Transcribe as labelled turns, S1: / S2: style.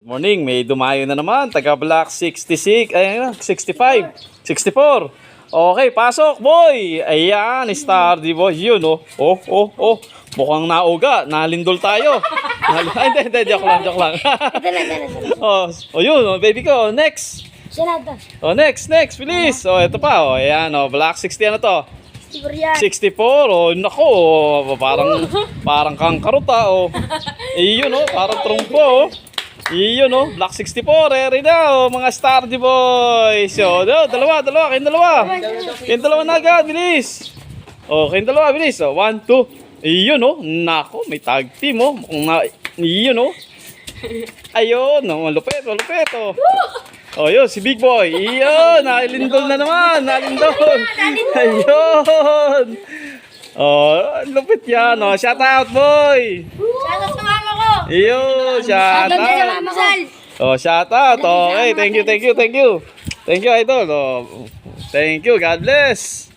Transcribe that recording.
S1: Morning, may dumayo na naman. Taga Block 66, ayun, 65, 64. Okay, pasok, boy. Ayan, Stardy boy. Yun, oh. Oh. Mukhang nauga. Nalindol tayo. Ay, hindi. Joke lang. Yun, oh, baby ko. Next. Oh, next. Bilis. Oh, ito pa. Oh, ayan, oh. Block 60, ano to? 64. Oh, nako. Oh, parang kangkarota, oh. Iyon, oh. Parang trumpo, oh. Iyon, oh. Block 64. Eri na, oh. Mga Stardy boys. So, dalawa. Kayong dalawa na agad. Bilis. Oh, kayong dalawa. Bilis. Oh, 1, 2. Iyon, oh. Nako, may tag team, oh. Iyon, oh. Ayun, oh. Malupit, oh. Oh, yun, si Big Boy. Iyon, nalindol na naman. Ayun. Oh, lupit yan, oh. Shout out, boy.
S2: Shoutout sa mama ko!
S1: Iyon, shout
S2: Shoutout sa
S1: out.
S2: mama ko!
S1: Oh, shout out. Okay, thank you. Thank you, idol. Oh, thank you. God bless.